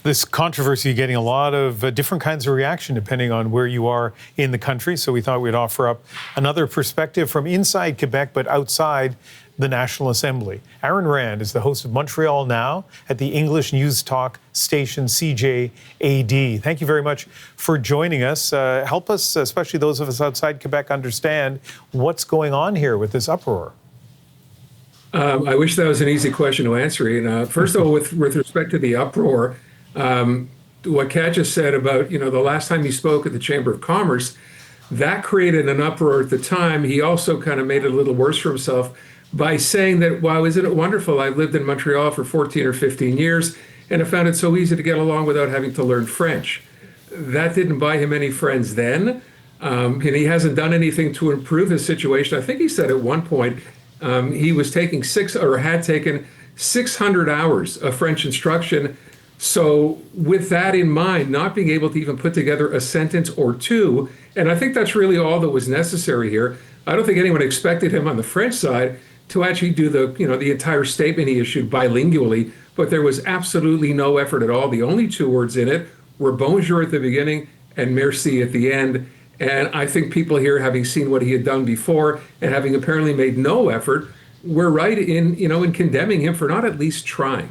This controversy getting a lot of different kinds of reaction depending on where you are in the country. So we thought we'd offer up another perspective from inside Quebec, but outside the National Assembly. Aaron Rand is the host of Montreal Now at the English news talk station CJAD. Thank you very much for joining us. Help us, especially those of us outside Quebec, understand what's going on here with this uproar. I wish that was an easy question to answer. First of all, with respect to the uproar, what Kat just said about, the last time he spoke at the Chamber of Commerce, that created an uproar at the time. He also kind of made it a little worse for himself by saying that, wow, isn't it wonderful? I've lived in Montreal for 14 or 15 years, and I found it so easy to get along without having to learn French. That didn't buy him any friends then, and he hasn't done anything to improve his situation. I think he said at one point he was had taken 600 hours of French instruction. So with that in mind, not being able to even put together a sentence or two, and I think that's really all that was necessary here. I don't think anyone expected him on the French side to actually do the entire statement he issued bilingually, but there was absolutely no effort at all. The only two words in it were bonjour at the beginning and merci at the end. And I think people here, having seen what he had done before and having apparently made no effort, were right in condemning him for not at least trying.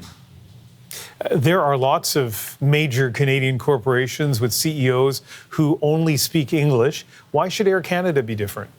There are lots of major Canadian corporations with CEOs who only speak English. Why should Air Canada be different?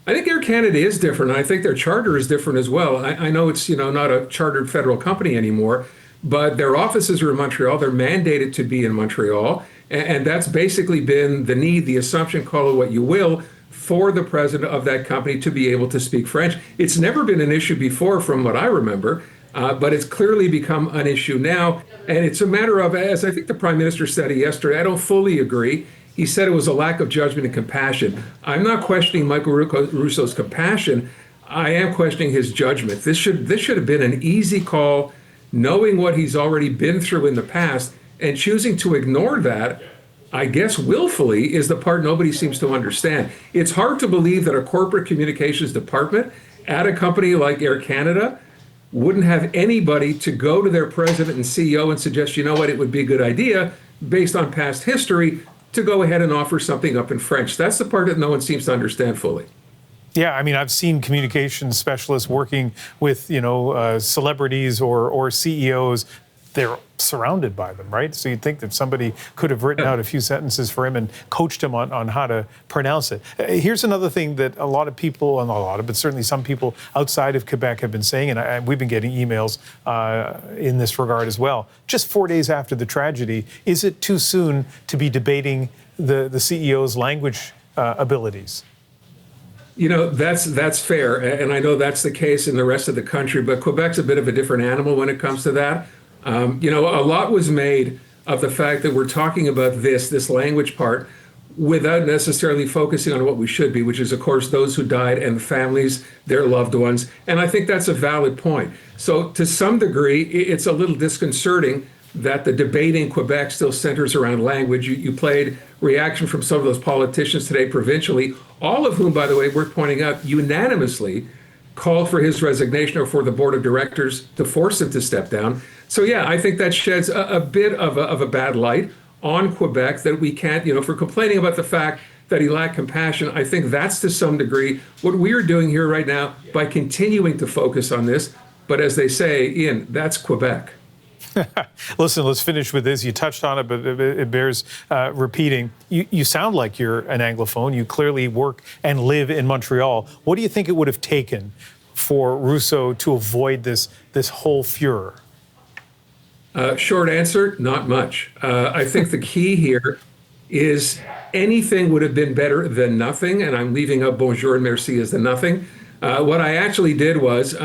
I think Air Canada is different. I think their charter is different as well. I know it's not a chartered federal company anymore, but their offices are in Montreal. They're mandated to be in Montreal. And that's basically been the need, the assumption, call it what you will, for the president of that company to be able to speak French. It's never been an issue before from what I remember. But it's clearly become an issue now. And it's a matter of, as I think the Prime Minister said yesterday, I don't fully agree. He said it was a lack of judgment and compassion. I'm not questioning Michael Rousseau's compassion. I am questioning his judgment. This should have been an easy call, knowing what he's already been through in the past, and choosing to ignore that, I guess willfully, is the part nobody seems to understand. It's hard to believe that a corporate communications department at a company like Air Canada wouldn't have anybody to go to their president and CEO and suggest, it would be a good idea, based on past history, to go ahead and offer something up in French. That's the part that no one seems to understand fully. Yeah, I mean, I've seen communications specialists working with, celebrities or CEOs. They're surrounded by them, right? So you'd think that somebody could have written out a few sentences for him and coached him on how to pronounce it. Here's another thing that a lot of people, but certainly some people outside of Quebec have been saying, and we've been getting emails in this regard as well. Just 4 days after the tragedy, is it too soon to be debating the CEO's language abilities? That's fair, and I know that's the case in the rest of the country, but Quebec's a bit of a different animal when it comes to that. A lot was made of the fact that we're talking about this language part without necessarily focusing on what we should be, which is, of course, those who died and the families, their loved ones. And I think that's a valid point. So to some degree, it's a little disconcerting that the debate in Quebec still centers around language. You played reaction from some of those politicians today provincially, all of whom, by the way, worth pointing out, unanimously called for his resignation or for the board of directors to force him to step down. So yeah, I think that sheds a bit of a bad light on Quebec, that we can't, for complaining about the fact that he lacked compassion. I think that's to some degree what we are doing here right now by continuing to focus on this. But as they say, Ian, that's Quebec. Listen, let's finish with this. You touched on it, but it bears repeating. You sound like you're an Anglophone. You clearly work and live in Montreal. What do you think it would have taken for Rousseau to avoid this whole furor? Short answer, not much. I think the key here is anything would have been better than nothing, and I'm leaving out bonjour and merci as the nothing. What I actually did was,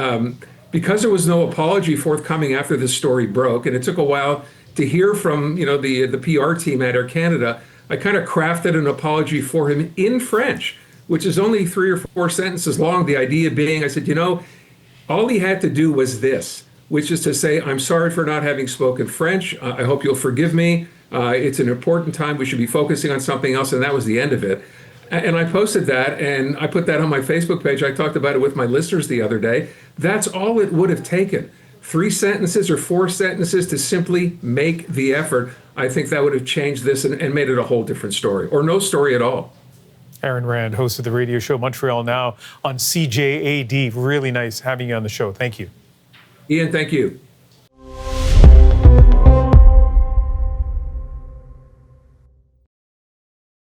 because there was no apology forthcoming after this story broke, and it took a while to hear from the PR team at Air Canada, I kind of crafted an apology for him in French, which is only 3 or 4 sentences long. The idea being, I said, all he had to do was this, which is to say, I'm sorry for not having spoken French. I hope you'll forgive me. It's an important time. We should be focusing on something else. And that was the end of it. And I posted that, and I put that on my Facebook page. I talked about it with my listeners the other day. That's all it would have taken 3 sentences or 4 sentences to simply make the effort, I think that would have changed this and made it a whole different story, or no story at all. Aaron Rand, host of the radio show Montreal Now on CJAD. Really nice having you on the show. Thank you. Ian, thank you.